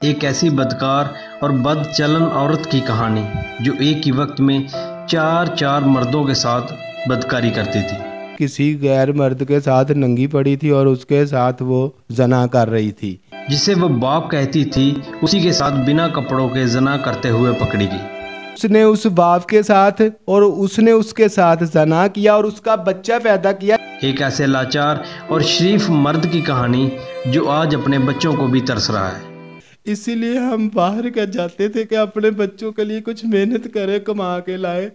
ایک ایسی بدکار اور بد چلن عورت کی کہانی جو ایک ہی وقت میں چار مردوں کے ساتھ بدکاری کرتی تھی۔ کسی غیر مرد کے ساتھ ننگی پڑی تھی اور اس کے ساتھ وہ زنا کر رہی تھی۔ جسے وہ باپ کہتی تھی اسی کے ساتھ بنا کپڑوں کے زنا کرتے ہوئے پکڑی گئی۔ اس نے اس باپ کے ساتھ اور اس نے اس کے ساتھ زنا کیا اور اس کا بچہ پیدا کیا۔ ایک ایسے لاچار اور شریف مرد کی کہانی جو آج اپنے بچوں کو بھی ترس رہا ہے۔ اسی لیے ہم باہر کا جاتے تھے کہ اپنے بچوں کے لیے کچھ محنت کرے، کما کے لائے۔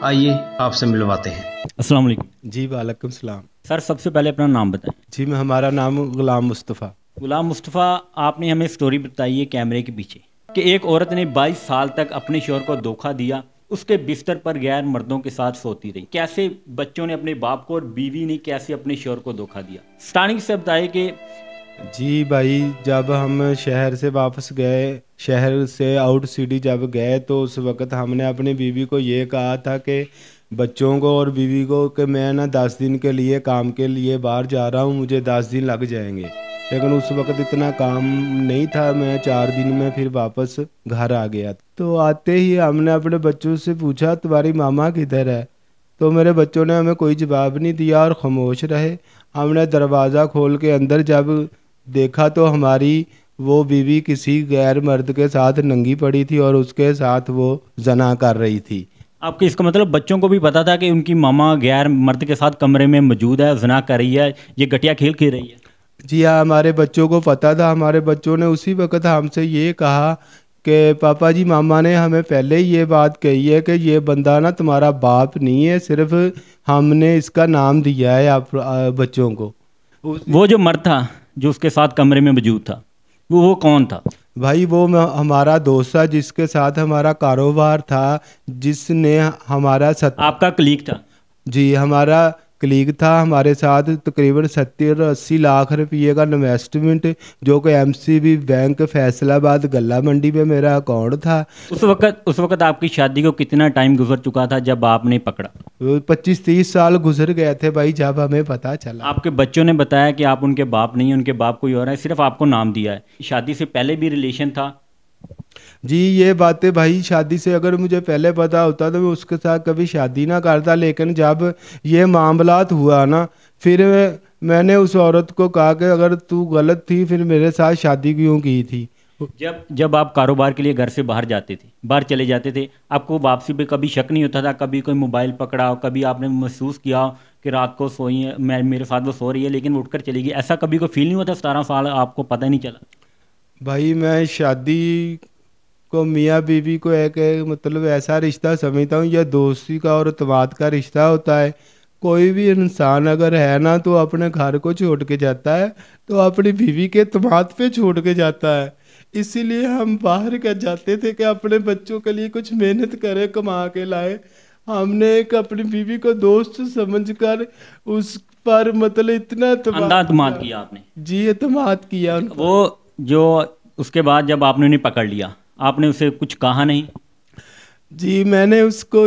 آئیے آپ سے ملواتے ہیں۔ السلام علیکم جی وعلیکم السلام۔ سر، سب سے پہلے اپنا نام بتائیں۔ جی ہمارا نام غلام مصطفیٰ۔ غلام مصطفیٰ، آپ نے ہمیں سٹوری بتائی ہے کیمرے کے پیچھے کہ ایک عورت نے 22 سال تک اپنے شوہر کو دھوکہ دیا، اس کے بستر پر غیر مردوں کے ساتھ سوتی رہی۔ کیسے بچوں نے اپنے باپ کو اور بیوی نے کیسے اپنے شوہر کو دھوکہ دیا، سٹارٹنگ سے بتائے کہ جی بھائی، جب ہم شہر سے واپس گئے، شہر سے آؤٹ سٹی جب گئے تو اس وقت ہم نے اپنی بیوی کو یہ کہا تھا کہ بچوں کو اور بیوی کو کہ میں نا 10 دن کے لیے کام کے لیے باہر جا رہا ہوں، مجھے 10 دن لگ جائیں گے، لیکن اس وقت اتنا کام نہیں تھا، میں 4 دن میں پھر واپس گھر آ گیا۔ تو آتے ہی ہم نے اپنے بچوں سے پوچھا تمہاری ماما کدھر ہے، تو میرے بچوں نے ہمیں کوئی جواب نہیں دیا اور خاموش رہے۔ ہم نے دروازہ کھول کے اندر جب دیکھا تو ہماری وہ بیوی کسی غیر مرد کے ساتھ ننگی پڑی تھی اور اس کے ساتھ وہ زنا کر رہی تھی۔ آپ کے اس کا مطلب بچوں کو بھی پتا تھا کہ ان کی ماما غیر مرد کے ساتھ کمرے میں موجود ہے، زنا کر رہی ہے، یہ گٹیا کھیل کھیل رہی ہے؟ جی ہاں، ہمارے بچوں کو پتا تھا۔ ہمارے بچوں نے اسی وقت ہم سے یہ کہا کہ پاپا جی، ماما نے ہمیں پہلے ہی یہ بات کہی ہے کہ یہ بندہ نا تمہارا باپ نہیں ہے، صرف ہم نے اس کا نام دیا ہے آپ بچوں کو۔ وہ جو مرد تھا جو اس کے ساتھ کمرے میں موجود تھا وہ کون تھا؟ بھائی وہ ہمارا دوست تھا جس کے ساتھ ہمارا کاروبار تھا، جس نے ہمارا آپ کا کلیگ تھا؟ جی ہمارا کلیگ تھا، ہمارے ساتھ تقریباً 70-80 لاکھ روپیے کا انویسٹمنٹ، جو کہ M C B bank Faisalabad Ghalla منڈی میں میرا اکاؤنٹ تھا۔ اس وقت آپ کی شادی کو کتنا ٹائم گزر چکا تھا جب آپ نے پکڑا؟ 25-30 سال گزر گئے تھے بھائی جب ہمیں پتہ چلا۔ آپ کے بچوں نے بتایا کہ آپ ان کے باپ نہیں ہیں، ان کے باپ کوئی اور ہے، صرف آپ کو نام دیا ہے۔ شادی سے پہلے بھی ریلیشن تھا؟ جی یہ باتیں بھائی شادی سے اگر مجھے پہلے پتا ہوتا تو میں اس کے ساتھ کبھی شادی نہ کرتا، لیکن جب یہ معاملات ہوا نا پھر میں نے اس عورت کو کہا کہ اگر تو غلط تھی پھر میرے ساتھ شادی کیوں کی تھی۔ جب آپ کاروبار کے لیے گھر سے باہر جاتے تھے، باہر چلے جاتے تھے، آپ کو واپسی پہ کبھی شک نہیں ہوتا تھا؟ کبھی کوئی موبائل پکڑا ہو، کبھی آپ نے محسوس کیا کہ رات کو سوئی ہے، میرے ساتھ وہ سو رہی ہے لیکن اٹھ کر چلی گئی، ایسا کبھی کوئی فیل نہیں ہوتا؟ 17 سال آپ کو پتہ ہی نہیں چلا؟ بھائی میں شادی کو میاں بیوی کو ایک مطلب ایسا رشتہ سمجھتا ہوں، یہ دوستی کا اور اعتماد کا رشتہ ہوتا ہے۔ کوئی بھی انسان اگر ہے نا تو اپنے گھر کو چھوڑ کے جاتا ہے تو اپنی بیوی کے اعتماد پہ چھوڑ کے جاتا ہے۔ اسی لیے ہم باہر کا جاتے تھے کہ اپنے بچوں کے لیے کچھ محنت کرے، کما کے لائے۔ ہم نے ایک اپنی بیوی کو دوست سمجھ کر اس پر مطلب اتنا اعتماد کیا آپ نے؟ جی اعتماد کیا۔ وہ جو اس کے بعد جب آپ نے انہیں پکڑ لیا، آپ نے اسے کچھ کہا نہیں؟ جی میں نے اس کو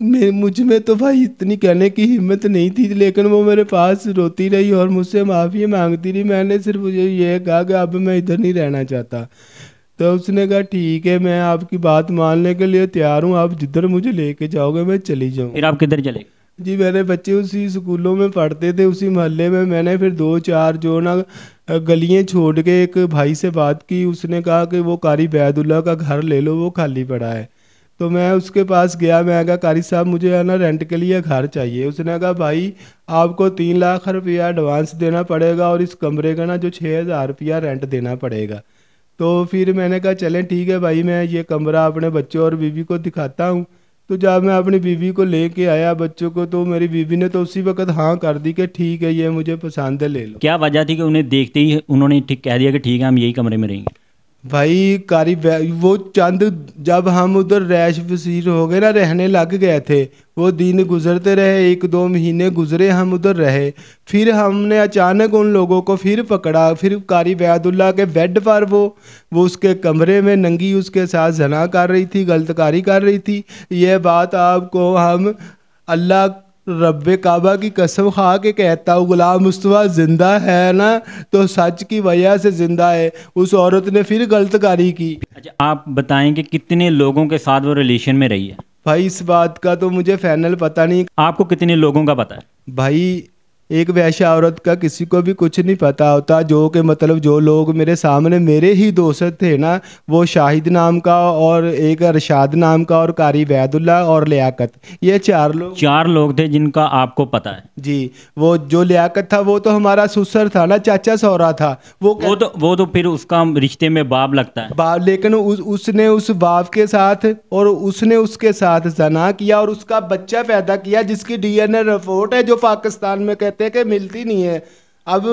مجھ میں تو بھائی اتنی کہنے کی ہمت نہیں تھی، لیکن وہ میرے پاس روتی رہی اور مجھ سے معافی مانگتی رہی۔ میں نے صرف یہ کہا کہ اب میں ادھر نہیں رہنا چاہتا، تو اس نے کہا ٹھیک ہے، میں آپ کی بات ماننے کے لیے تیار ہوں، آپ جدھر مجھے لے کے جاؤ گے میں چلی جاؤں۔ پھر آپ کدھر چلے گئے؟ جی میرے بچے اسی اسکولوں میں پڑھتے تھے، اسی محلے میں نے پھر 2-4 جو نا گلیاں چھوڑ کے ایک بھائی سے بات کی، اس نے کہا کہ وہ قاری عبید اللہ کا گھر لے لو، وہ خالی پڑا ہے۔ تو میں اس کے پاس گیا، میں کہا قاری صاحب مجھے ہے نا رینٹ کے لیے گھر چاہیے۔ اس نے کہا بھائی آپ کو 3 لاکھ روپیہ ایڈوانس دینا پڑے گا اور اس کمرے کا نا جو 6,000 روپیہ رینٹ دینا پڑے گا۔ تو پھر میں نے کہا چلیں ٹھیک ہے بھائی، میں یہ کمرہ اپنے بچوں اور بیوی کو دکھاتا ہوں۔ تو جب میں اپنی بیوی کو لے کے آیا بچوں کو، تو میری بیوی نے تو اسی وقت ہاں کر دی کہ ٹھیک ہے یہ مجھے پسند ہے، لے لو۔ کیا وجہ تھی کہ انہیں دیکھتے ہی انہوں نے کہہ دیا کہ ٹھیک ہے ہم یہی کمرے میں رہیں گے؟ بھائی قاری وہ چند جب ہم ادھر ریش پذیر ہو گئے نا، رہنے لگ گئے تھے، وہ دن گزرتے رہے، 1-2 مہینے گزرے، ہم ادھر رہے، پھر ہم نے اچانک ان لوگوں کو پھر پکڑا، پھر قاری عبید اللہ کے بیڈ پر وہ اس کے کمرے میں ننگی اس کے ساتھ زنا کر رہی تھی، غلط کاری کر رہی تھی۔ یہ بات آپ کو ہم اللہ رب کعبہ کی قسم کھا کے کہتا ہوں غلام مصطفیٰ زندہ ہے نا تو سچ کی وجہ سے زندہ ہے. اس عورت نے پھر غلط کاری کی. اچھا آپ بتائیں کہ کتنے لوگوں کے ساتھ وہ ریلیشن میں رہی ہے؟ بھائی اس بات کا تو مجھے فائنل پتہ نہیں. آپ کو کتنے لوگوں کا پتہ ہے؟ بھائی ایک ویشا عورت کا کسی کو بھی کچھ نہیں پتا ہوتا. جو کہ مطلب جو لوگ میرے سامنے میرے ہی دوست تھے نا, وہ شاہد نام کا اور ایک ارشاد نام کا اور قاری عبید اللہ اور لیاقت, یہ چار لوگ تھے جن کا آپ کو پتہ ہے. جی وہ جو لیاقت تھا وہ تو ہمارا سسر تھا نا, چاچا سورا تھا. وہ تو پھر اس کا رشتے میں باپ لگتا ہے. لیکن اس نے اس باپ کے ساتھ اور اس نے اس کے ساتھ زنا کیا اور اس کا بچہ پیدا کیا جس کی ڈی این اے رپورٹ ہے جو پاکستان میں کہتے ہیں کہ ملتی نہیں ہے. اب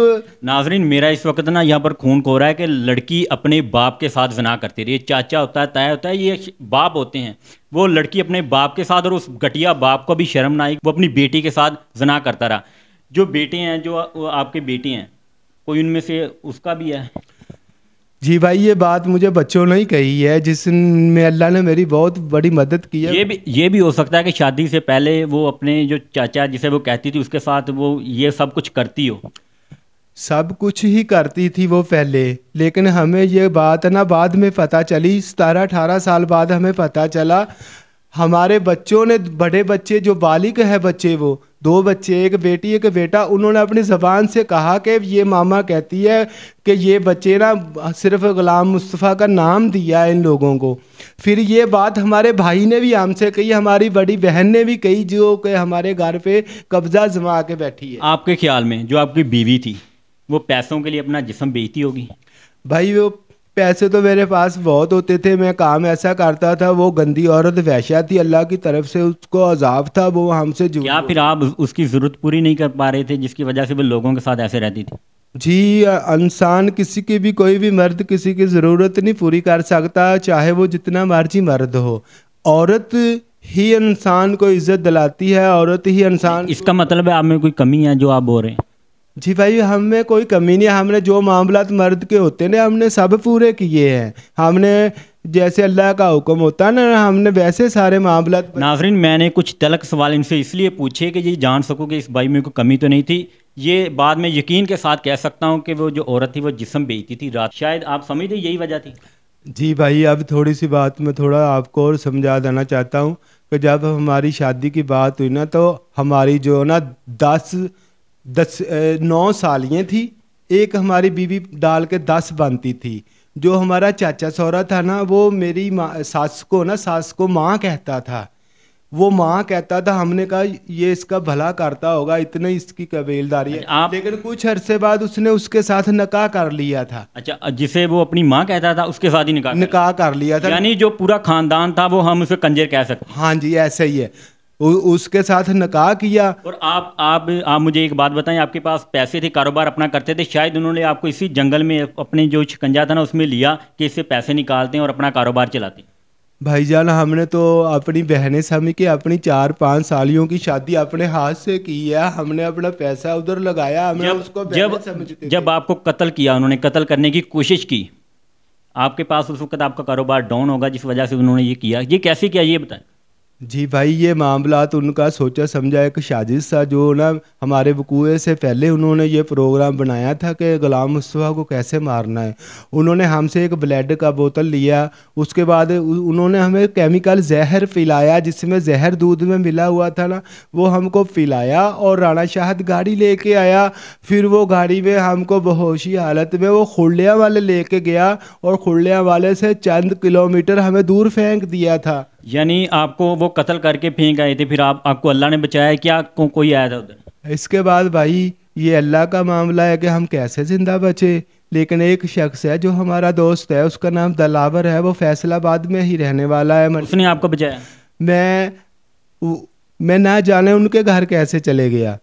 ناظرین میرا اس وقت نا یہاں پر خون کھو رہا ہے کہ لڑکی اپنے باپ کے ساتھ زنا کرتی رہی. چاچا ہوتا ہے, تایا ہوتا ہے, یہ باپ ہوتے ہیں. وہ لڑکی اپنے باپ کے ساتھ اور اس گھٹیا باپ کو بھی شرم نہ آئی, وہ اپنی بیٹی کے ساتھ زنا کرتا رہا. جو بیٹے ہیں, جو آپ کے بیٹے ہیں, کوئی ان میں سے اس کا بھی ہے؟ جی بھائی یہ بات مجھے بچوں نے ہی کہی ہے جس میں اللہ نے میری بہت بڑی مدد کی ہے. یہ بھی ہو سکتا ہے کہ شادی سے پہلے وہ اپنے جو چاچا جسے وہ کہتی تھی اس کے ساتھ وہ یہ سب کچھ کرتی ہو. سب کچھ ہی کرتی تھی وہ پہلے, لیکن ہمیں یہ بات نا بعد میں پتہ چلی. 17-18 سال بعد ہمیں پتہ چلا. ہمارے بچوں نے, بڑے بچے جو بالغ ہے بچے, وہ 2 بچے, ایک بیٹی ایک بیٹا, انہوں نے اپنی زبان سے کہا کہ یہ ماما کہتی ہے کہ یہ بچے نا صرف غلام مصطفیٰ کا نام دیا ہے ان لوگوں کو. پھر یہ بات ہمارے بھائی نے بھی ہم سے کہی, ہماری بڑی بہن نے بھی کہی, جو کہ ہمارے گھر پہ قبضہ جما کے بیٹھی ہے. آپ کے خیال میں جو آپ کی بیوی تھی وہ پیسوں کے لیے اپنا جسم بیچتی ہوگی؟ بھائی وہ پیسے تو میرے پاس بہت ہوتے تھے, میں کام ایسا کرتا تھا. وہ گندی عورت وحشہ تھی, اللہ کی طرف سے اس کو عذاب تھا, وہ ہم سے کیا پھر آپ اس کی ضرورت پوری نہیں کر پا رہے تھے جس کی وجہ سے وہ لوگوں کے ساتھ ایسے رہتی تھی؟ جی انسان کسی کی بھی, کوئی بھی مرد کسی کی ضرورت نہیں پوری کر سکتا, چاہے وہ جتنا مرضی مرد ہو. عورت ہی انسان کو عزت دلاتی ہے, عورت ہی انسان. اس کا مطلب ہے آپ میں کوئی کمی ہے جو آپ بول رہے ہیں؟ جی بھائی ہم میں کوئی کمی نہیں ہے. ہم نے جو معاملات مرد کے ہوتے ہیں ہم نے سب پورے کیے ہیں. ہم نے جیسے اللہ کا حکم ہوتا ہے نا, ہم نے ویسے سارے معاملات. ناظرین میں نے کچھ تلخ سوال ان سے اس لیے پوچھے کہ یہ جان سکوں کہ اس بھائی میں کوئی کمی تو نہیں تھی. یہ بعد میں یقین کے ساتھ کہہ سکتا ہوں کہ وہ جو عورت تھی وہ جسم بیچتی تھی رات. شاید آپ سمجھتے یہی وجہ تھی. جی بھائی اب تھوڑی سی بات میں تھوڑا آپ کو اور سمجھا دینا چاہتا ہوں کہ جب ہماری شادی کی بات ہوئی نا, تو ہماری جو نا 9 سالیاں تھی, ایک ہماری بیوی ڈال کے 10 بنتی تھی. جو ہمارا چاچا سورا تھا نا, وہ میری ساس کو ماں کہتا تھا. وہ ماں کہتا تھا. ہم نے کہا یہ اس کا بھلا کرتا ہوگا, اتنے اس کی قبیلداری ہے. لیکن کچھ عرصے بعد اس نے اس کے ساتھ نکاح کر لیا تھا. اچھا جسے وہ اپنی ماں کہتا تھا اس کے ساتھ ہی نکاح کر لیا تھا. یعنی جو پورا خاندان تھا وہ ہم اسے کنجر کہہ سکتے. ہاں جی ایسا ہی ہے. اس کے ساتھ نکاح کیا. اور آپ مجھے ایک بات بتائیں, آپ کے پاس پیسے تھے, کاروبار اپنا کرتے تھے, شاید انہوں نے آپ کو اسی جنگل میں اپنے جو شکنجا تھا نا اس میں لیا کہ اس سے پیسے نکالتے ہیں اور اپنا کاروبار چلاتے ہیں. بھائی جان ہم نے تو اپنی بہنیں سمجھ کے اپنی 4-5 سالیوں کی شادی اپنے ہاتھ سے کی ہے. ہم نے اپنا پیسہ ادھر لگایا. ہم نے اس کو جب آپ کو قتل کیا, انہوں نے قتل کرنے کی کوشش کی, آپ کے پاس اس وقت آپ کا کاروبار ڈاؤن ہوگا جس وجہ سے انہوں نے یہ کیا. یہ کیسے کیا یہ بتائیں. جی بھائی یہ معاملات ان کا سوچا سمجھا ایک سازش تھا. جو نا ہمارے وقوع سے پہلے انہوں نے یہ پروگرام بنایا تھا کہ غلام مصطفیٰ کو کیسے مارنا ہے. انہوں نے ہم سے ایک بلیڈ کا بوتل لیا, اس کے بعد انہوں نے ہمیں کیمیکل زہر پلایا جس میں زہر دودھ میں ملا ہوا تھا نا, وہ ہم کو پلایا. اور رانا شاہد گاڑی لے کے آیا. پھر وہ گاڑی میں ہم کو بہوشی حالت میں وہ خڑلیاں والے لے کے گیا اور خڑلیاں والے سے چند کلومیٹر ہمیں دور پھینک دیا تھا. یعنی آپ کو وہ قتل کر کے پھینک آئے تھے, پھر آپ کو اللہ نے بچایا, کیا کوئی آیا تھا ادھر؟ اس کے بعد بھائی یہ اللہ کا معاملہ ہے کہ ہم کیسے زندہ بچے. لیکن ایک شخص ہے جو ہمارا دوست ہے, اس کا نام دلاور ہے, وہ فیصل آباد میں ہی رہنے والا ہے. اس نے آپ کو بچایا؟ میں نہ جانے ان کے گھر کیسے چلے گیا.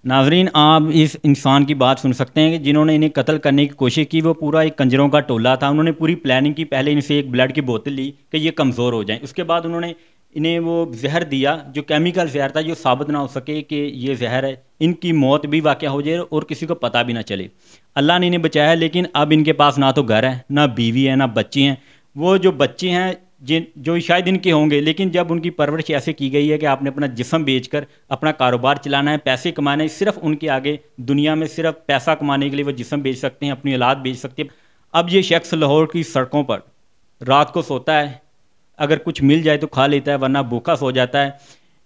ناظرین آپ اس انسان کی بات سن سکتے ہیں کہ جنہوں نے انہیں قتل کرنے کی کوشش کی وہ پورا ایک کنجروں کا ٹولہ تھا. انہوں نے پوری پلاننگ کی, پہلے ان سے ایک بلڈ کی بوتل لی کہ یہ کمزور ہو جائیں. اس کے بعد انہوں نے انہیں وہ زہر دیا جو کیمیکل زہر تھا, جو ثابت نہ ہو سکے کہ یہ زہر ہے, ان کی موت بھی واقع ہو جائے اور کسی کو پتہ بھی نہ چلے. اللہ نے انہیں بچایا. لیکن اب ان کے پاس نہ تو گھر ہے, نہ بیوی ہے, نہ بچے ہیں. وہ جو بچے ہیں جو شاید ان کے ہوں گے، لیکن جب ان کی پرورش ایسے کی گئی ہے کہ آپ نے اپنا جسم بیچ کر اپنا کاروبار چلانا ہے، پیسے کمانا ہے، صرف ان کے آگے دنیا میں صرف پیسہ کمانے کے لیے وہ جسم بیچ سکتے ہیں، اپنی اولاد بیچ سکتے ہیں۔ اب یہ شخص لاہور کی سڑکوں پر رات کو سوتا ہے، اگر کچھ مل جائے تو کھا لیتا ہے، ورنہ بھوکا سو جاتا ہے۔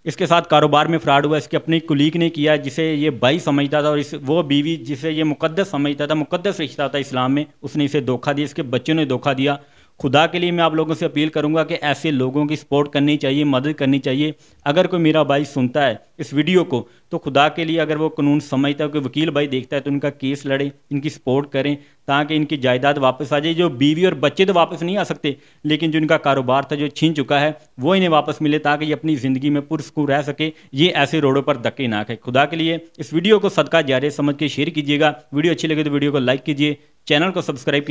اس کے ساتھ کاروبار میں فراڈ ہوا، اس کے اپنی کلیگ نے کیا جسے یہ بھائی سمجھتا تھا، اور وہ بیوی جسے یہ مقدس سمجھتا تھا، مقدس رشتہ تھا اسلام میں، اس نے اسے دھوکہ دیا، اس کے بچوں نے دھوکہ دیا۔ خدا کے لیے میں آپ لوگوں سے اپیل کروں گا کہ ایسے لوگوں کی سپورٹ کرنی چاہیے، مدد کرنی چاہیے۔ اگر کوئی میرا بھائی سنتا ہے اس ویڈیو کو تو خدا کے لیے اگر وہ قانون سمجھتا ہے، کوئی وکیل بھائی دیکھتا ہے تو ان کا کیس لڑیں، ان کی سپورٹ کریں تاکہ ان کی جائیداد واپس آ جائے۔ جو بیوی اور بچے تو واپس نہیں آ سکتے، لیکن جو ان کا کاروبار تھا جو چھین چکا ہے وہ انہیں واپس ملے تاکہ یہ اپنی زندگی میں پرسکون رہ سکے، یہ ایسے روڈوں پر دھکے نہ کھائے۔ خدا کے لیے اس ویڈیو کو صدقہ جاریہ سمجھ کے شیئر کیجیے گا۔ ویڈیو اچھی لگے تو ویڈیو کو لائک کیجیے، چینل کو سبسکرائب کیجیے۔